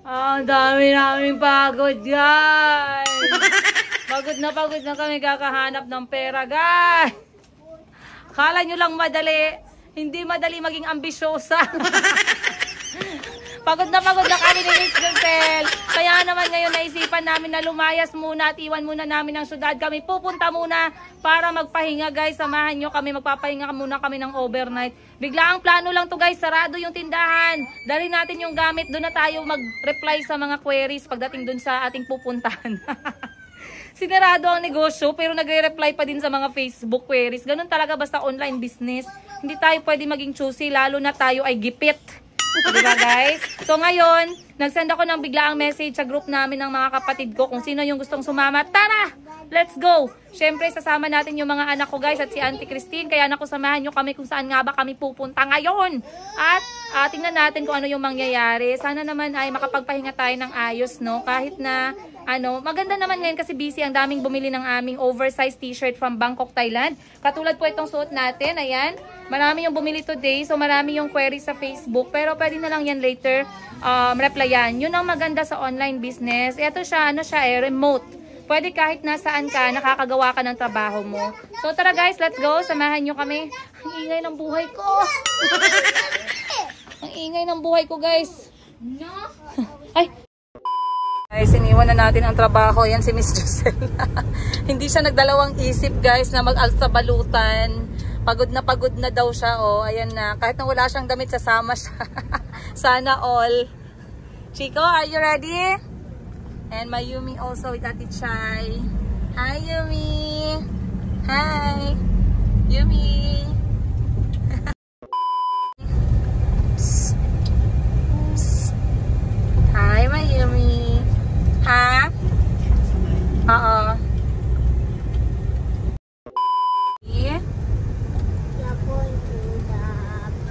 Ang dami namin pagod, guys. Pagod na kami kakahanap ng pera, guys. Kala nyo lang madali. Hindi madali maging ambisyosa. Pagod na kami ni Miss Giselle. Kaya naman ngayon naisipan namin na lumayas muna at iwan muna namin ang syudad. Kami pupunta muna para magpahinga, guys. Samahan nyo kami, magpapahinga muna kami ng overnight. Bigla ang plano lang to, guys. Sarado yung tindahan. Dali natin yung gamit. Doon na tayo mag-reply sa mga queries pagdating doon sa ating pupuntahan. Sinarado ang negosyo pero nagre-reply pa din sa mga Facebook queries. Ganun talaga basta online business. Hindi tayo pwede maging choosy lalo na tayo ay gipit. Diba, guys? So ngayon, nagsend ako ng biglaang message sa group namin ng mga kapatid ko kung sino yung gustong sumama. Tara! Let's go! Siyempre, sasama natin yung mga anak ko, guys, at si Auntie Christine. Kaya naku, samahan nyo kami kung saan nga ba kami pupunta ngayon. At tingnan natin kung ano yung mangyayari. Sana naman ay makapagpahinga tayo ng ayos, no? Kahit na, maganda naman ngayon kasi busy. Ang daming bumili ng aming oversized t-shirt from Bangkok, Thailand. Katulad po itong suot natin. Ayan. Marami yung bumili today. So, marami yung query sa Facebook. Pero pwede na lang yan later replyan. Yun ang maganda sa online business. Ito siya, remote. Pwede kahit nasaan ka, nakakagawa ka ng trabaho mo. So, tara guys, let's go. Samahan nyo kami. Ang ingay ng buhay ko. Ang ingay ng buhay ko, guys. Ay! Guys, iniwan na natin ang trabaho. Yan si Miss Giselle. Hindi siya nagdalawang isip, guys, na mag-alsa balutan. Pagod na daw siya. Oh, ayan na. Kahit na wala siyang damit, sasama siya. Sana all. Chico, are you ready? And my Yumi also with Ate Chai. Hi, Yumi. Hi. Yumi. Psst. Psst. Hi, my Yumi. Ha? Oo. Yeah. You're going to the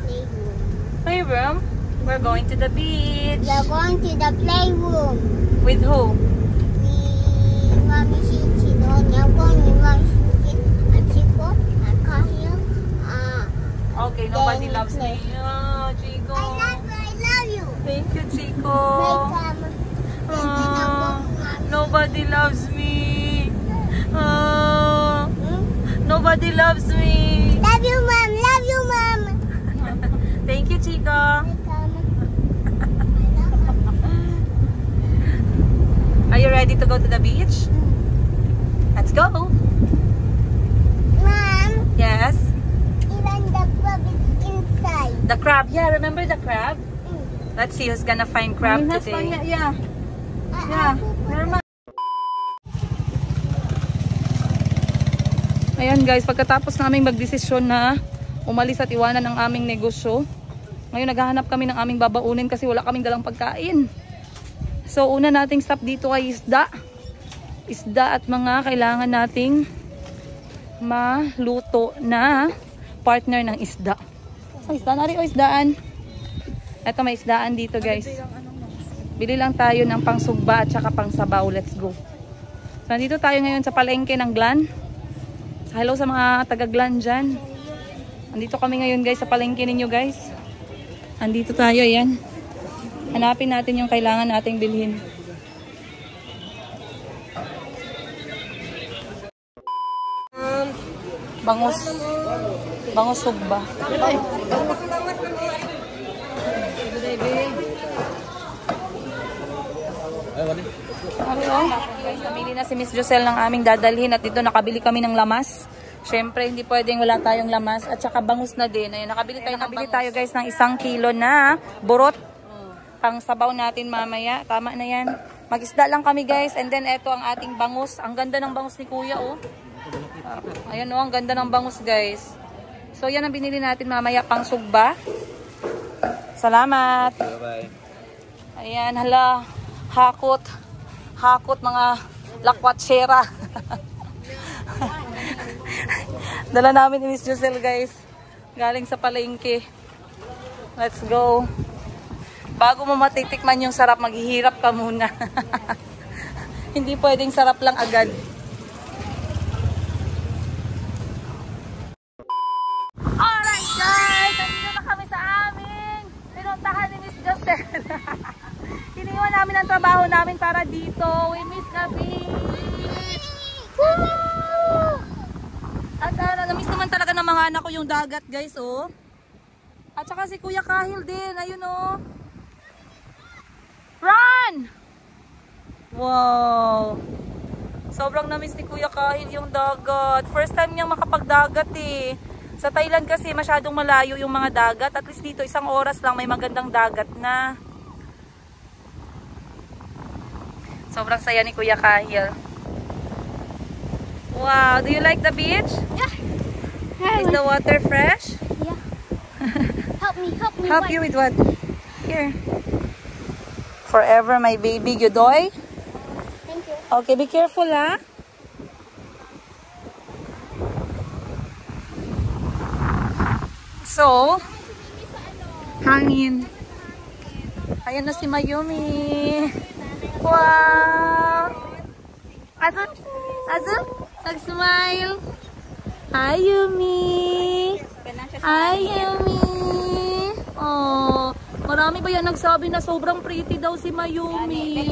playroom. Playroom? We're going to the beach. You're going to the playroom. With who? With Mommy Shichi. You're going with Mommy Shichi and Chico and Kahil. Okay, nobody loves me. Oh, Chico. I love you. Thank you, Chico. Wait, Nobody loves me. Nobody loves me. love you, Mom. Love you, Mom. Thank you, Chico. Are you ready to go to the beach? Let's go. Mom, Yes. even the crab is inside. The crab. Yeah, remember the crab? Let's see who's gonna find crab today. Yeah. Ayan guys, pagkatapos naming magdesisyon na umalis at iwanan ang aming negosyo, ngayon naghahanap kami ng aming babaunin kasi wala kaming dalang pagkain. So una nating stop dito ay isda. Isda at mga kailangan nating maluto na partner ng isda. So isda na rin o isdaan. Ito may isdaan dito guys. Bili lang tayo ng pangsugba at saka pangsabaw. Let's go. So nandito tayo ngayon sa palengke ng Glan. Hello sa mga taga-Glan dyan. Andito kami ngayon guys sa palengke ninyo guys. Andito tayo, yan. Hanapin natin yung kailangan nating bilhin. Bangus sugba. Guys, namili na si Miss Giselle ng aming dadalhin at dito nakabili kami ng lamas. Syempre, hindi pwedeng wala tayong lamas at saka bangus na din. Ayun, nakabili tayo guys ng 1 kilo na burot. Pang sabaw natin mamaya. Tama na yan. Mag-isda lang kami guys. And then, eto ang ating bangus. Ang ganda ng bangus ni Kuya, oh. Ayan, oh. Ang ganda ng bangus, guys. So, yan ang binili natin mamaya pang sugba. Salamat. Bye-bye. Ayan, hala. Hakot. Hakot, mga lakwatsera. Dala namin ni Miss Giselle, guys. Galing sa palengke. Let's go. Bago mo matitikman yung sarap, maghihirap ka muna. Hindi pwedeng sarap lang agad. Alright guys! Nandito na kami sa aming pinuntahan ni Miss Giselle. Iniwan namin ang trabaho namin para dito. We miss the beach. Woo! At namiss naman talaga ng mga anak ko yung dagat, guys, oh. At saka si Kuya Kahil din, ayun, oh. Run! Wow! Sobrang namiss ni Kuya Kahil yung dagat. First time niyang makapagdagat, eh. Sa Thailand kasi masyadong malayo yung mga dagat. At least dito 1 oras lang may magandang dagat na. Sobrang saya ni Kuya Kahil. Wow, do you like the beach? Yeah. Is the water fresh? Yeah. Help me. Help you with what? Here. Forever my baby Yudoy. Thank you. Okay, be careful, ha? So, hangin. Ayan na si Mayumi. Wow! Azu? Nag-smile. Hi, Yumi. Hi, Yumi. Oh, marami ba yan nagsabi na sobrang pretty daw si Mayumi?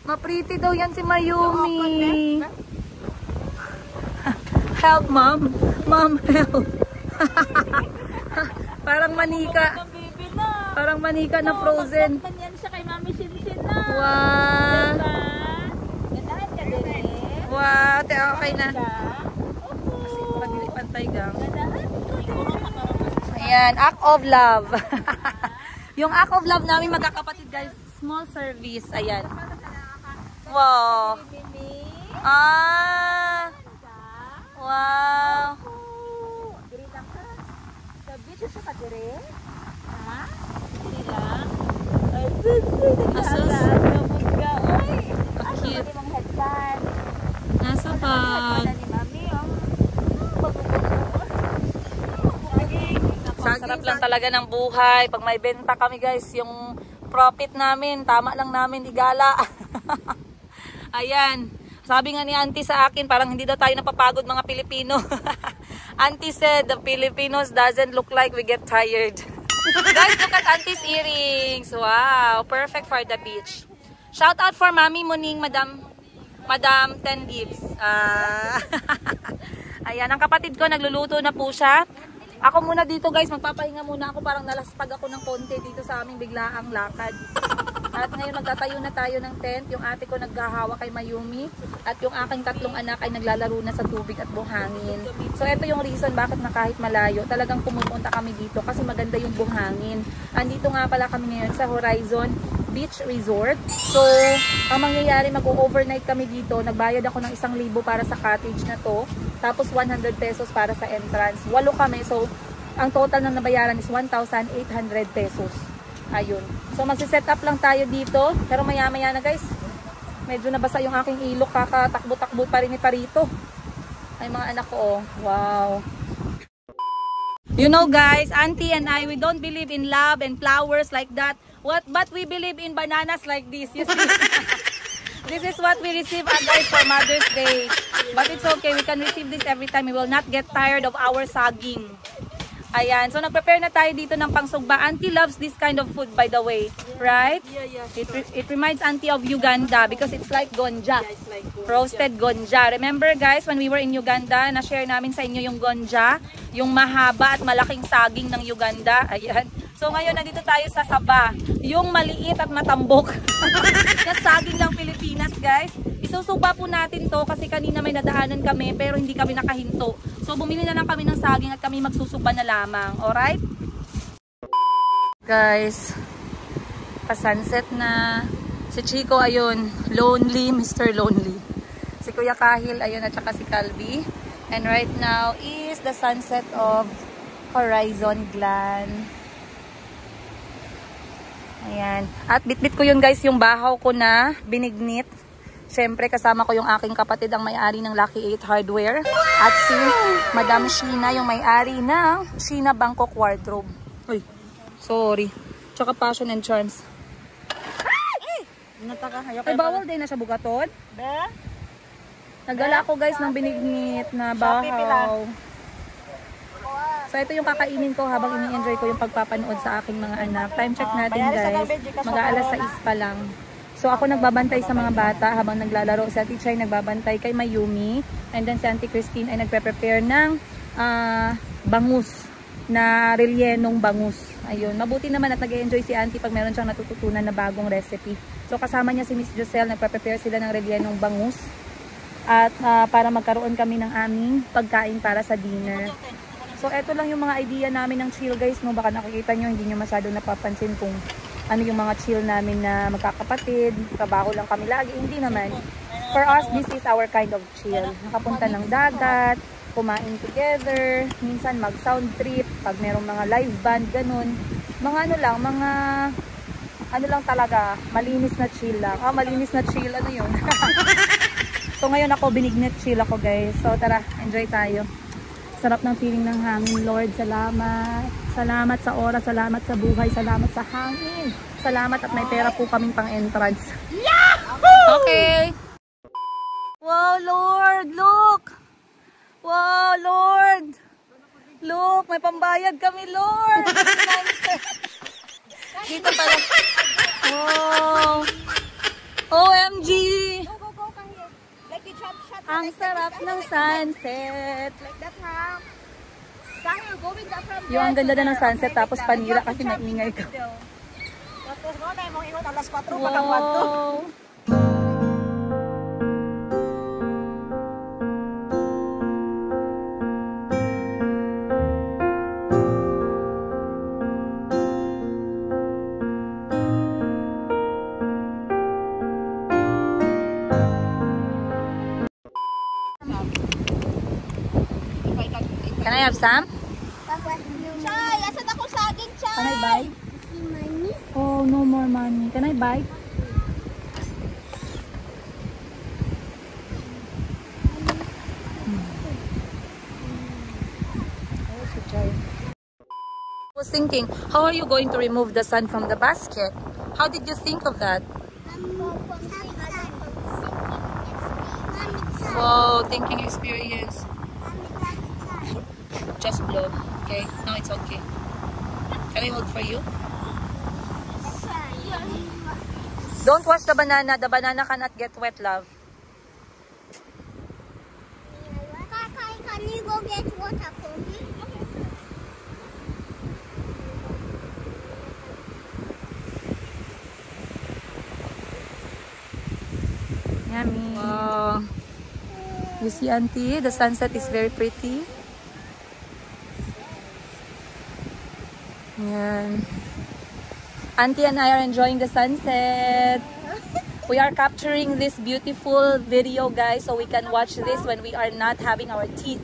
Ma-pretty daw yan si Mayumi. Help, mom. Mom, help. Parang manika. Parang manika na frozen. Wow. Wow, te okay na. Kasi pagili pantay gang. Ayan, act of love. Yung act of love namin magkakapatid, guys. Small service. Ayan. Wow. Ah. Wow. Asus. Cute. Nasa bag. Sarap lang talaga ng buhay. Pag may benta kami, guys, yung profit namin, tama lang namin igala. Ayan. Sabi nga ni Auntie sa akin, parang hindi daw tayo napapagod mga Pilipino. Auntie said, the Filipinos doesn't look like we get tired. Guys, look at Auntie's earrings. Wow, perfect for the beach. Shout out for Mami Muning, Madam 10 Gibbs. Ayan, ang kapatid ko, nagluluto na po siya. Ako muna dito, guys, magpapahinga muna ako. Parang nalaspag ako ng konti dito sa aming biglaang lakad. At ngayon magtatayo na tayo ng tent. Yung ate ko naghahawa kay Mayumi. At yung aking 3 anak ay naglalaro na sa tubig at buhangin. So ito yung reason bakit na kahit malayo, talagang pumupunta kami dito kasi maganda yung buhangin. Andito nga pala kami ngayon sa Horizon Beach Resort. So ang mangyayari, mag-overnight kami dito. Nagbayad ako ng 1,000 para sa cottage na to. Tapos 100 pesos para sa entrance. 8 kami. So ang total na nabayaran is 1,800 pesos. Ayun. So magsiset up lang tayo dito. Pero maya-maya na, guys. Medyo nabasa yung aking ilok. Kakatakbo-takbo pa rin ni Parito. Ay mga anak ko, oh. Wow. You know, guys, Auntie and I, we don't believe in love and flowers like that. But we believe in bananas like this. You see? This is what we receive, guys, for Mother's Day. But it's okay. We can receive this every time. We will not get tired of our saging. Ayan. So, nag-prepare na tayo dito ng pangsugba. Auntie loves this kind of food, by the way. Right? Yeah. It reminds Auntie of Uganda because it's like gonja. Yeah, it's like gonja. Roasted gonja. Remember, guys, when we were in Uganda, na-share namin sa inyo yung gonja, yung mahaba at malaking saging ng Uganda. Ayan. So, ngayon, nandito tayo sa Saba. Yung maliit at matambok na saging ng Pilipinas, guys. Isusuba po natin to kasi kanina may nadaanan kami pero hindi kami nakahinto. So, bumili na lang kami ng saging at kami magsusuba na lamang. Alright? Guys, pa-sunset na. Si Chico, ayun, lonely, Mr. Lonely. Si Kuya Kahil, ayun, at saka si Calvi. And right now is the sunset of Horizon Glen. Ayan. At bitbit ko yun, guys, yung bahaw ko na binignit. Siyempre, kasama ko yung aking kapatid, ang may-ari ng Lucky 8 Hardware. At si Madam Sheena, yung may-ari ng Sheena Bangkok Wardrobe. Uy, sorry. Tsaka Passion and Charms. Ay, bawal din na siya bugaton. Nagdala ako, guys, ng binignit na bahaw. So ito yung kakainin ko habang ini-enjoy ko yung pagpapanood sa aking mga anak. Time check natin guys, mag-aalas 6 pa lang. So ako nagbabantay sa mga bata habang naglalaro. Si Ate Chay nagbabantay kay Mayumi. And then si Auntie Christine ay nagpe-prepare ng bangus, na relyenong bangus. Ayun, mabuti naman at nag-enjoy si Auntie pag meron siyang natututunan na bagong recipe. So kasama niya si Miss Joselle, nagpe-prepare sila ng relyenong bangus. At para magkaroon kami ng aming pagkain para sa dinner. So eto lang yung mga idea namin ng chill guys, no? Baka nakikita nyo, hindi nyo masyadong napapansin kung ano yung mga chill namin na magkakapatid, kabaho lang kami lagi, hindi naman. For us, this is our kind of chill. Nakapunta ng dagat, kumain together, minsan mag sound trip, pag merong mga live band, ganun. Mga ano lang, mga ano lang talaga, malinis na chill lang. Malinis na chill, ano yun? So ngayon ako, binignit chill ako guys. So tara, enjoy tayo. Sarap ng feeling ng hangin, Lord. Salamat. Salamat sa oras, salamat sa buhay, salamat sa hangin. Salamat at may pera po kaming pang entrance. Yahoo! Okay. Wow, Lord, look. Wow, Lord. Look, may pambayad kami, Lord. Dito pala. Wow. OMG. Ang sarap ng sunset. Yung ang ganda na ng sunset tapos panira kasi maingay ka. Wow. Can I have some? Chay, asan ako saging, Chay? Can I buy? Money? Oh, no more money. Can I buy? I was thinking, how are you going to remove the sand from the basket? How did you think of that? Wow, thinking experience. Just blow. Okay, now it's okay. Can I hold for you? Don't wash the banana. The banana cannot get wet, love. Can you go get water for me? Yummy. Wow. You see, Auntie, the sunset is very pretty. Yan. Auntie and I are enjoying the sunset. We are capturing this beautiful video, guys, so we can watch this when we are not having our teeth.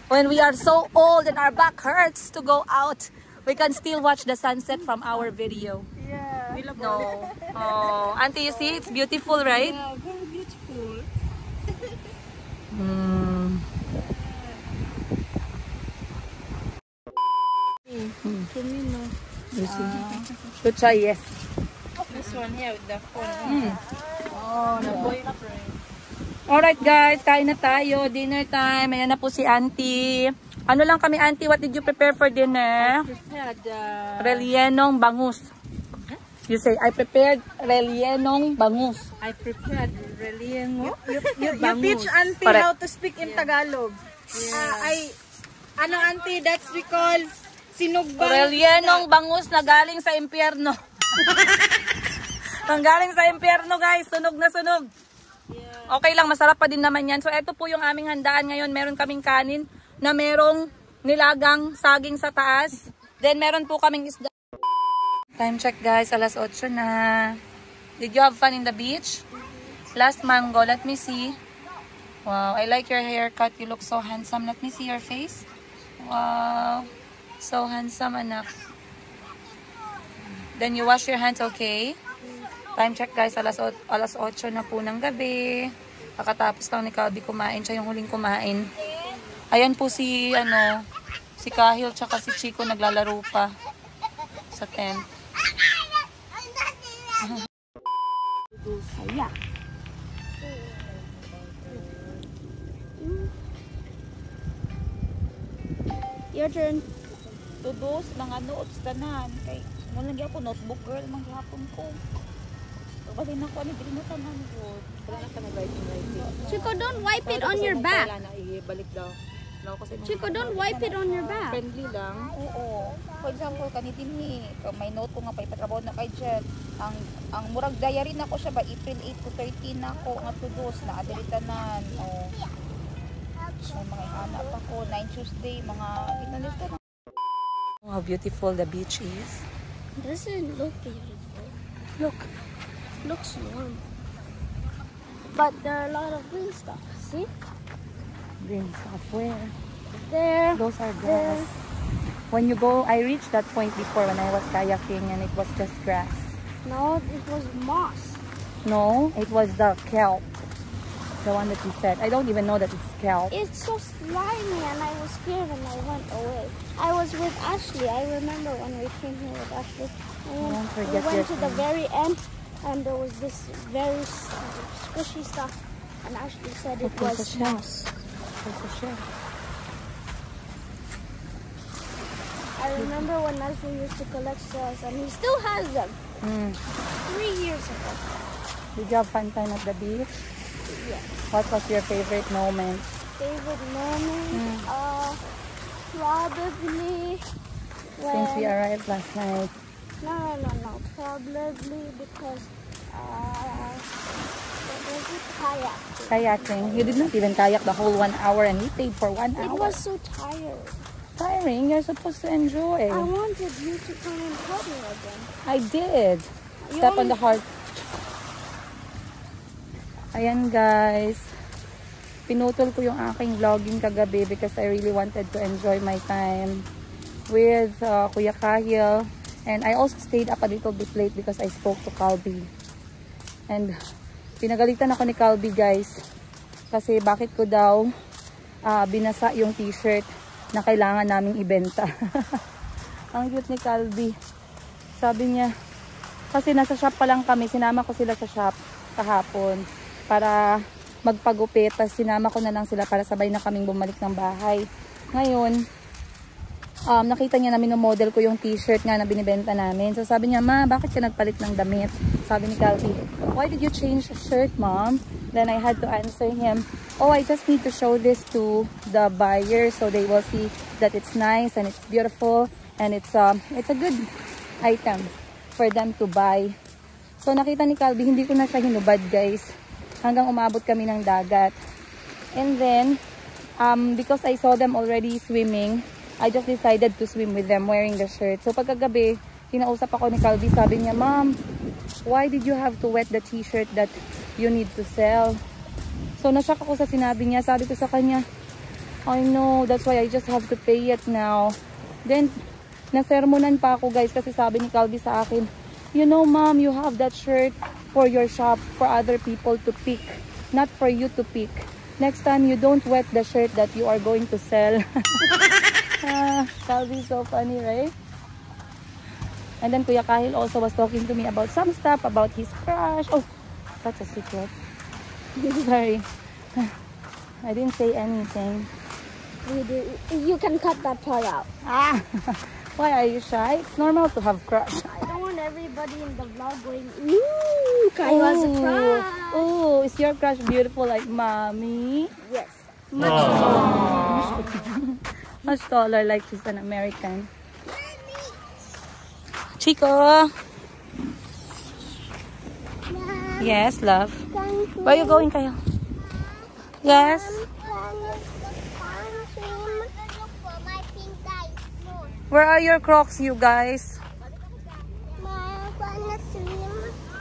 When we are so old and our back hurts to go out, we can still watch the sunset from our video. Yeah. No. Oh, Auntie, you see, it's beautiful, right? Yeah, very beautiful. You see? To try, yes. This one here with the phone. Oh, the boyfriend. Alright guys, kain na tayo. Dinner time. Ayan na po si Auntie. Ano lang kami, Auntie? What did you prepare for dinner? Prepared. Relyenong bangus. You say, I prepared relyenong bangus. I prepared relyenong. You Bangus. teach Auntie Correct. how to speak in Tagalog. Ano Auntie, that's we call sinugbang. Relyenong bangus na galing sa impyerno. Ang galing sa impyerno, guys. Sunog na sunog. Yeah. Okay lang, masarap pa din naman yan. So, ito po yung aming handaan ngayon. Meron kaming kanin na merong nilagang saging sa taas. Then, meron po kaming isda. Time check, guys. Alas 8 na. Did you have fun in the beach? Last mango. Let me see. Wow, I like your haircut. You look so handsome. Let me see your face. Wow. So handsome, anak. Then you wash your hands, okay? Time check, guys. Alas 8 na po ng gabi. Kakatapos lang ni Calby kumain. Siya yung huling kumain. Ayan po si, si Kahil tsaka si Chico naglalaro pa sa tent. Ayan. Your turn. Tudos, mga notes, tanan. Kay, mo lang ako, notebook girl, mga hapon ko. Pagbalin na ko, hindi mo tanan yun. Wala na ka na writing. Chico, don't wipe it on your back. Wala na, ibalik daw. Chico, don't wipe it on your back. Friendly lang. Oo. For example, kanitin may note ko nga pa ipatrabaho na kay Jet. Ang murag diary na ko siya ba April 8 to 13 na ko nga tudos na adilitanan. Oh. May mga anak pa ko 9 Tuesday mga inalista na. How beautiful the beach is. Doesn't look beautiful. Look. Looks warm. But there are a lot of green stuff. See? Green stuff where? There. Those are grass. When you go, I reached that point before when I was kayaking and it was just grass. No, it was moss. No, it was the kelp. The one that you said. I don't even know that it's kelp. It's so slimy and I was scared and I went away. I was with Ashley. I remember when we came here with Ashley. And Don't we forget went your to the phone. very end and there was this very squishy stuff. And Ashley said it was moss. There's a shell. I remember when Ashley used to collect shells and he still has them. 3 years ago. Did you have fun time at the beach? Yeah. What was your favorite moment? Favorite moment? Probably when... Since we arrived last night. No. Probably because what was it? Kayaking. Kayaking. You did not even kayak the whole 1 hour and we paid for 1 hour. It was so tired. tiring. You're supposed to enjoy. I wanted you to come and help me again. I did. You Step on only- the heart. Ayan guys. Pinutol ko yung aking vlogging kagabi because I really wanted to enjoy my time with Kuya Kahil. And I also stayed up a little bit late because I spoke to Calby. And pinagalitan ako ni Calby guys. Kasi bakit ko daw binasa yung t-shirt na kailangan naming ibenta. Ang cute ni Calby. Sabi niya, kasi nasa shop pa lang kami, sinama ko sila sa shop kahapon para magpagupit. Tapos sinama ko na lang sila para sabay na kaming bumalik ng bahay. Ngayon, nakita niya na minomodel ko yung t-shirt nga na binibenta namin. So sabi niya, ma, bakit ka nagpalit ng damit? Sabi ni Calby, why did you change the shirt, mom? Then I had to answer him, oh, I just need to show this to the buyer so they will see that it's nice and it's beautiful and it's a good item for them to buy. So nakita ni Calby, hindi ko na siya hinubad guys. Hanggang umabot kami ng dagat. And then, because I saw them already swimming, I just decided to swim with them wearing the shirt. So pagkagabi, kinausap ako ni Calby, sabi niya, mom, why did you have to wet the t-shirt that you need to sell? So nashock ako sa sinabi niya. Sabi ko sa kanya, I know, that's why I just have to pay it now. Then, nasermonan pa ako guys kasi sabi ni Calby sa akin, you know mom, you have that shirt for your shop, for other people to pick, not for you to pick. Next time, you don't wet the shirt that you are going to sell. Calby so funny, right? And then Kuya Kahil also was talking to me about some stuff, about his crush. Oh, that's a secret. Sorry. I didn't say anything. You can cut that part out. Why are you shy? It's normal to have crush. I don't want everybody in the vlog going, ooh, Kai has a crush. Oh, is your crush beautiful like mommy? Yes. Much taller, like she's an American. Chico. Yes, love. Where are you going, Kyle? Yes. Where are your Crocs, you guys?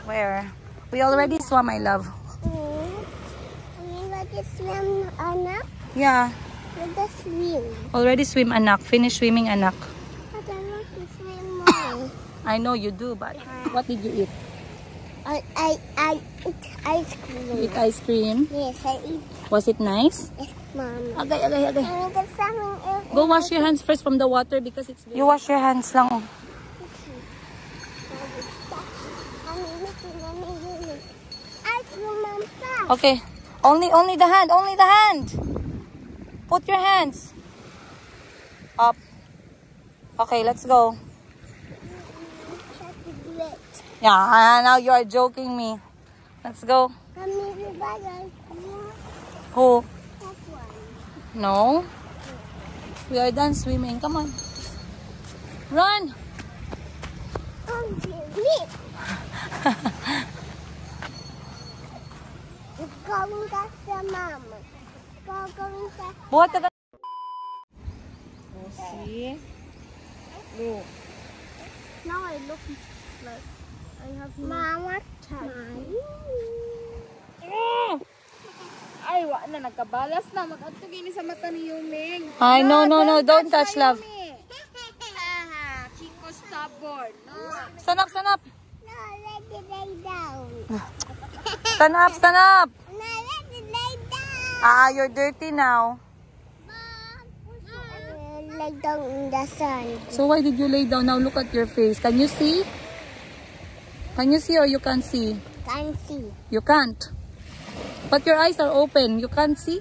Where? We already swam, my love. Swim, anak. Yeah. Let us swim. Already swim, anak. Finish swimming, anak. But I want to swim more. I know you do, but what did you eat? I eat ice cream. Eat ice cream. Yes, I eat. Was it nice? Yes, Mama. Okay. And there's something else. Go wash your hands first from the water because it's... You wash your hands lang. Oh. Ice cream, Mama. Okay. Only the hand. Only the hand. Put your hands up. Okay, let's go. Try to do it. Yeah, now you are joking me. Let's go. Mommy, the bag. Who? That one. No. We are done swimming. Come on. Run. Oh, me. Going back to mama. Going back. Buhat ka. See? Look. Now I look like I have mama time. Ay, wa na, nagkabalas na. Mag-adto gini sa mata ni Yuming. Ay, no. Don't touch, love. Chico stubborn. No. Stand up. No, let it lay down. Stand up. No, let it lay down. You're dirty now. Lay down in the sun. So why did you lay down? Now look at your face. Can you see? Can you see or you can't see? Can't see. You can't. But your eyes are open. You can't see?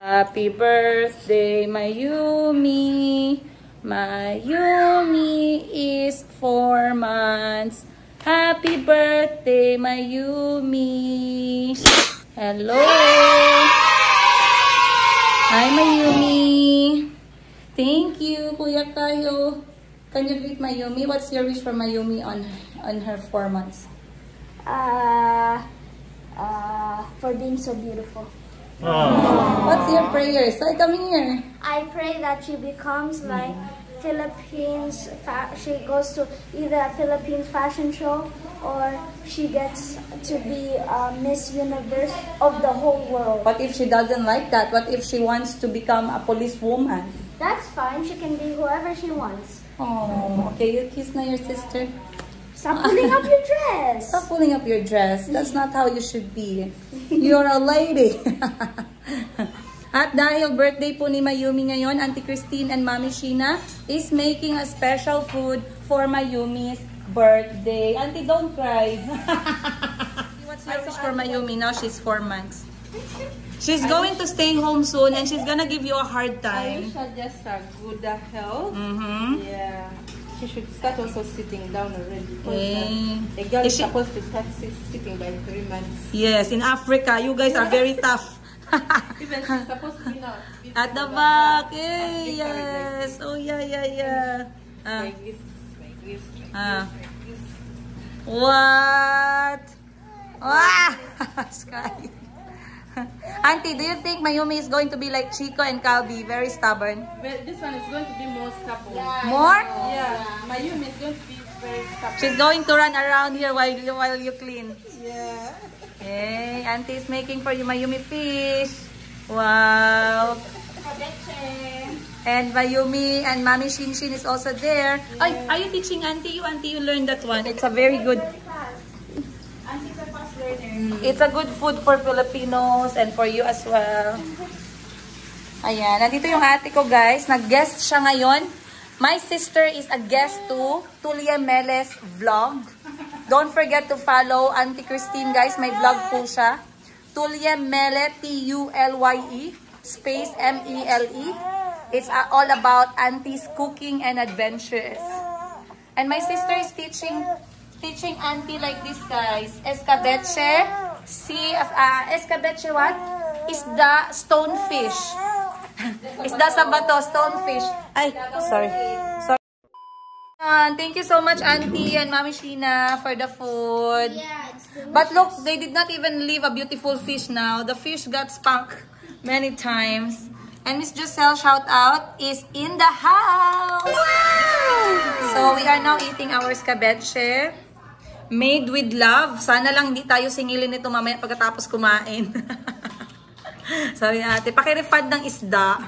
Happy birthday, Mayumi. Mayumi is 4 months. Happy birthday, Mayumi. Hello. Hi, Mayumi. Thank you, Kuya Kayo. Can you greet Mayumi? What's your wish for Mayumi on her 4 months? For being so beautiful. What's your prayer? Say, come here. I pray that she becomes like Philippines. She goes to either a Philippines fashion show or she gets to be Miss Universe of the whole world. What if she doesn't like that? What if she wants to become a policewoman? That's fine. She can be whoever she wants. Oh, okay. You kiss na your sister. Stop pulling up your dress. Stop pulling up your dress. That's not how you should be. You're a lady. At dahil birthday po ni Mayumi ngayon, Auntie Christine and Mommy Sheena is making a special food for Mayumi's birthday. Auntie, don't cry. What's your wish for Mayumi now? She's 4 months. She's going to stay home soon and she's gonna give you a hard I time. wish her just a good health. Mm-hmm. Yeah. She should start also sitting down already. Okay. A girl Is is she- supposed to start sitting by 3 months. Yes, in Africa, you guys are very tough. Even she's supposed to be now. At the back, eh, yes. Oh, yeah. Like this, like this, like Ah. this. What? Wow! Sky. Auntie, do you think Mayumi is going to be like Chico and Calbi, very stubborn? Well, this one is going to be more stubborn. More? Yeah. Mayumi is going to be very stubborn. She's going to run around here while you clean. Yeah. Okay, Auntie is making for you Mayumi fish. Wow. And Mayumi and Mami Shinshin is also there. Ay, are you teaching Auntie? You learned that one. It's a very good... Auntie's a fast learner. It's a good food for Filipinos and for you as well. Ayan, nandito yung ate ko guys. Nag-guest siya ngayon. My sister is a guest to Tulia Meles vlog. Don't forget to follow Auntie Christine guys. May vlog po siya. Tulia Mele, Tulye, space Mele. It's all about Auntie's cooking and adventures. And my sister is teaching Auntie like this, guys. Escabeche. Escabeche what? Isda, stonefish. Isda sa bato, stonefish. Ay, sorry. Thank you so much, Auntie and Mami Sheena, for the food. Yeah, it's delicious. But look, they did not even leave a beautiful fish now. The fish got spunk many times. And Miss Giselle, shout out, is in the house. Wow! So we are now eating our escabeche. Made with love. Sana lang hindi tayo singilin nito mamaya pagkatapos kumain. Sorry ate, pakirefund ng isda.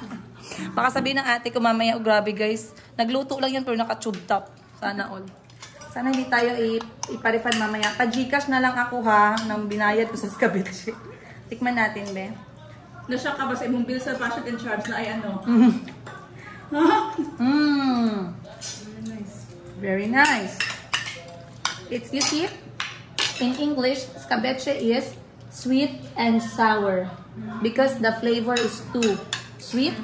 Baka sabihin ng ate ko mamaya, oh grabe guys, nagluto lang yan pero naka-tube top. Sana all. Sana hindi tayo iparefund mamaya. Pa-Gcash na lang ako ha, nang binayad ko sa escabeche. Tikman natin, be. Nasyak ka ba sa imong bill sa Fashion and Charms na ay ano? Very nice. It's, you see, in English, escabeche is sweet and sour. Because the flavor is too sweet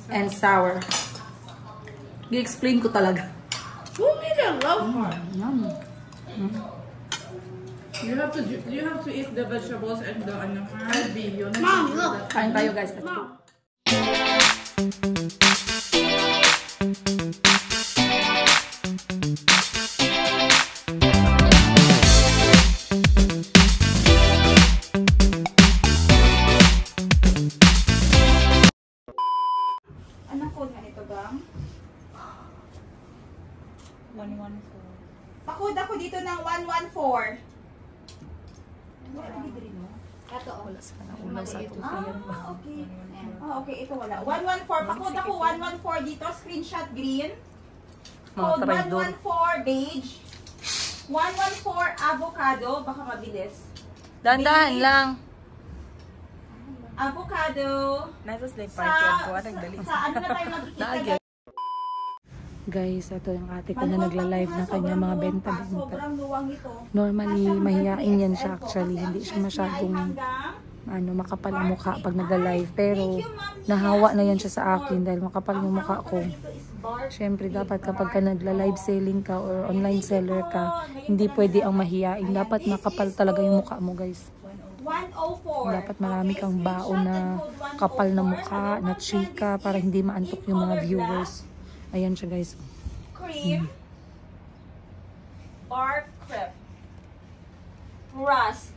and sour. I-explain ko talaga. Who made a love heart? Yum. You have to eat the vegetables and the ano. Mom, look. Kain tayo guys. Let's go. Anong code na ito, Gang? 114. Pakod ako dito ng 114. Wala sa kanang ulam sa tutuyan ba? Okay. Okay, ito wala. 114. Pakod ako 114 dito. Screenshot green. Code 114 beige. 114 avocado. Baka mabilis. Dahan-dahan lang. Avocado. Nasa slave Sa ano na tayo nakikita? Guys, ito yung ate ko na nagla-live ng kanya mga benta-benta. Sobrang luwang ito. Normally, mahihain yan siya actually. Hindi siya masyadong makapal ang mukha pag nagla-live. Pero, nahawa na yan siya sa akin dahil makapal yung mukha ko. Siyempre, dapat kapag ka nagla-live selling ka or online seller ka, hindi pwede ang mahihain. Dapat makapal talaga yung mukha mo, guys. 104. Dapat marami kang baon na kapal na mukha, na chika, para hindi maantok yung mga viewers. Ayan siya, guys. Cream. Bark crepe. Rust.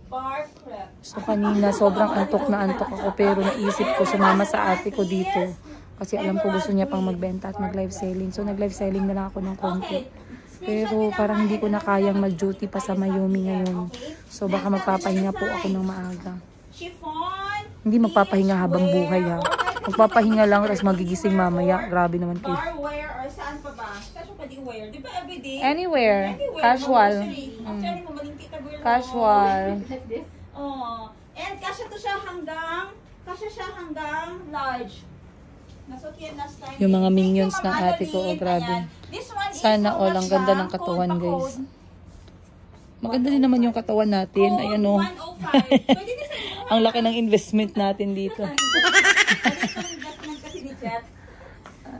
Bark crepe. So kanina sobrang antok na antok ako pero naisip ko sumama sa ate ko dito. Kasi alam ko gusto niya pang magbenta at mag-live selling. So nag-live selling na lang ako ng konti. Pero parang hindi ko na kayang mag-duty pa sa Mayumi ngayon. So baka magpapahinga po ako ng maaga. Chiffon. Hindi magpapahinga habang buhay ha. Magpapahinga lang tapos magigising mamaya. Grabe naman kayo. Bar wear or saan pa ba? Saan pa di wear? Di ba everyday? Anywhere. Anywhere. Casual. Actually, mamalingkit na wear. Casual. Oh. And kasya to siya hanggang large. Nasukyan last time. Yung mga minions Thank you, ng Ma'am ate ko, oh, Adeline. grabe. Ayan. This one is Sana so all, ang much ganda lang. ng katawan, Code pa guys. code. Maganda din naman yung katawan natin. Code Ayan o. 105. Pwede din sa inyo. Ang laki ng investment natin dito. Investment kasi ni Jet.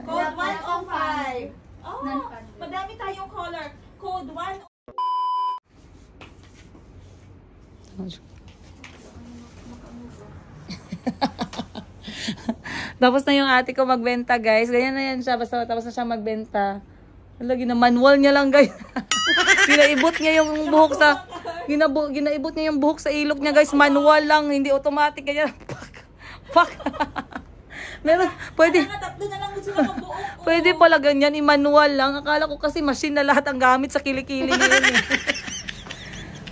Code 105. Oh, madami tayong color. Code 105. Tapos na yung ate ko magbenta, guys. Ganyan na yan siya. Basta tapos na siya magbenta. Lagi na manual niya lang, guys. Ginaibot niya yung buhok sa ginaibot niya yung buhok sa ilok niya, guys. Manual lang, hindi automatic ganyan. Fuck. Meron, pwede. Tatlo na lang sila mabuo. Pwede pala ganyan, i-manual lang. Akala ko kasi machine na lahat ang gamit sa kilikili ngayon eh.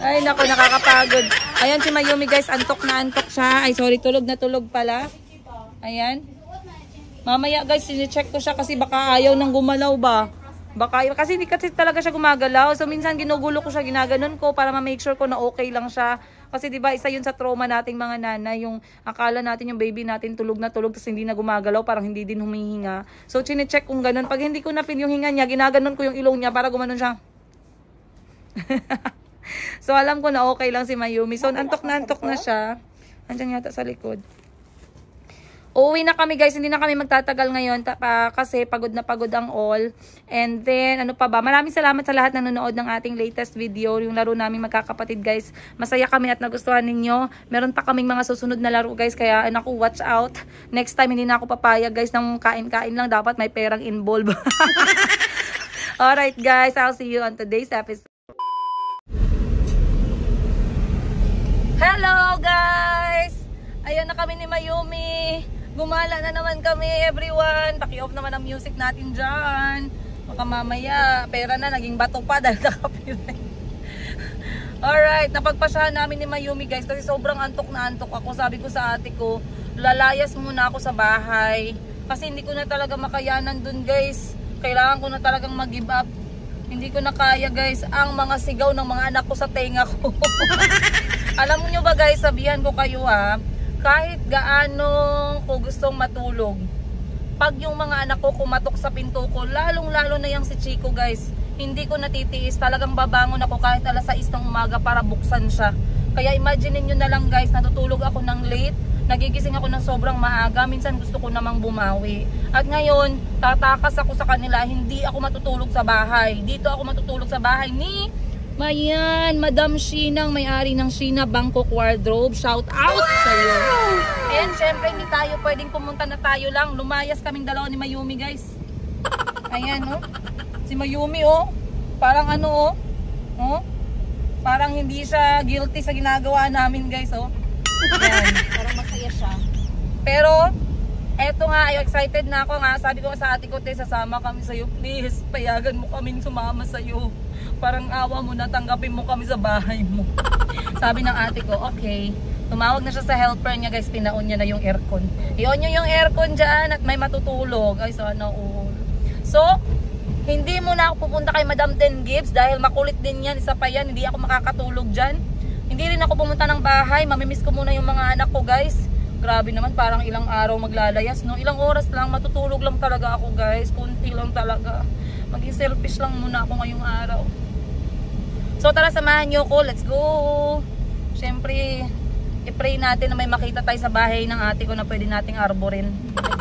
Ay, naku, nakakapagod. Ayan si Mayumi, guys. Antok na antok siya. Ay, sorry, tulog na tulog pala. Ayan. Mamaya, guys, sine-check ko siya kasi baka ayaw nang gumalaw ba. Baka ayaw. Kasi hindi kasi talaga siya gumagalaw. So, minsan ginugulo ko siya, ginaganon ko para ma-make sure ko na okay lang siya. Kasi diba, isa yun sa trauma nating mga nanay, yung akala natin yung baby natin tulog na tulog tapos hindi na gumagalaw, parang hindi din humihinga. So, chine-check kung ganun. Pag hindi ko na-feel yung hinga niya, ginaganon ko yung ilong niya para gumanon siya. So, alam ko na okay lang si Mayumi. So, antok na siya. Andiyan yata sa likod. Uuwi na kami guys, hindi na kami magtatagal ngayon kasi pagod na pagod ang all. And then, ano pa ba? Maraming salamat sa lahat na nanonood ng ating latest video. Yung laro namin magkakapatid guys. Masaya kami at nagustuhan ninyo. Meron pa kaming mga susunod na laro guys. Kaya naku, watch out. Next time, hindi na ako papayag guys ng kain-kain lang. Dapat may perang involved. Alright guys, I'll see you on today's episode. Hello guys! Ayan na kami ni Mayumi. Gumala na naman kami, everyone. Paki-off naman ang music natin dyan. Baka mamaya, pera na, naging bato pa dahil nakapilay. Alright, napagpasyahan namin ni Mayumi guys kasi sobrang antok na antok ako. Sabi ko sa ate ko, lalayas muna ako sa bahay. Kasi hindi ko na talaga makayanan dun guys. Kailangan ko na talagang mag-give up. Hindi ko na kaya guys ang mga sigaw ng mga anak ko sa tenga ko. Alam nyo ba guys, sabihan ko kayo ha, kahit gaano ko gustong matulog, pag yung mga anak ko kumatok sa pinto ko, lalong-lalo na yung si Chico guys, hindi ko natitiis, talagang babangon ako kahit alas 6 ng umaga para buksan siya. Kaya imagine nyo na lang guys, natutulog ako ng late, nagigising ako ng sobrang maaga, minsan gusto ko namang bumawi. At ngayon, tatakas ako sa kanila, hindi ako matutulog sa bahay. Dito ako matutulog sa bahay ni Mayan, Madam Sheena, may-ari ng Sheena Bangkok Wardrobe. Shout out sa iyo. And syempre hindi tayo pwedeng pumunta na tayo lang. Lumayas kaming dalawa ni Mayumi guys. Ayan oh. Si Mayumi oh. Parang ano oh. Oh. Parang hindi siya guilty sa ginagawa namin guys oh. Ayan. Parang masaya siya. Pero eto nga, excited na ako nga. Sabi ko sa ate ko, te, sasama kami sa'yo. Please, payagan mo kaming sumama sa'yo. Parang awa mo na, tanggapin mo kami sa bahay mo. Sabi ng ate ko, okay. Tumawag na siya sa helper niya guys, pinaon niya na yung aircon. I-on nyo yung aircon dyan at may matutulog. Ay, sana all. So, hindi muna ako pupunta kay Madam Ten Gibbs dahil makulit din yan, isa pa yan, hindi ako makakatulog dyan. Hindi rin ako pumunta ng bahay, mamimiss ko muna yung mga anak ko guys. Grabe naman, parang ilang araw maglalayas, no? Ilang oras lang, matutulog lang talaga ako guys. Kunti lang talaga. Maging selfish lang muna ako ngayong araw. So tara, samahan nyo ko. Let's go! Siyempre, i-pray natin na may makita tayo sa bahay ng ate ko na pwede nating arborin.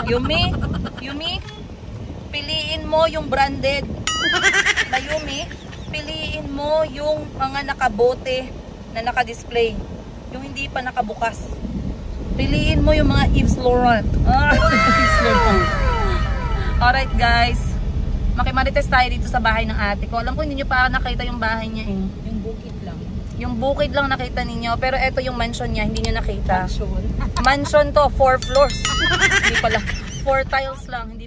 Yumi, piliin mo yung branded. Na Yumi, piliin mo yung mga nakabote na naka-display. Yung hindi pa nakabukas. Piliin mo yung mga Yves Laurent. Alright guys. Makimarites tayo dito sa bahay ng ate ko. Alam ko hindi nyo pa nakita yung bahay niya eh. Yung bukid lang. Yung bukid lang nakita ninyo. Pero eto yung mansion niya. Hindi nyo nakita. Mansion. Mansion to. 4 floors. Hindi pala. 4 tiles lang. Hindi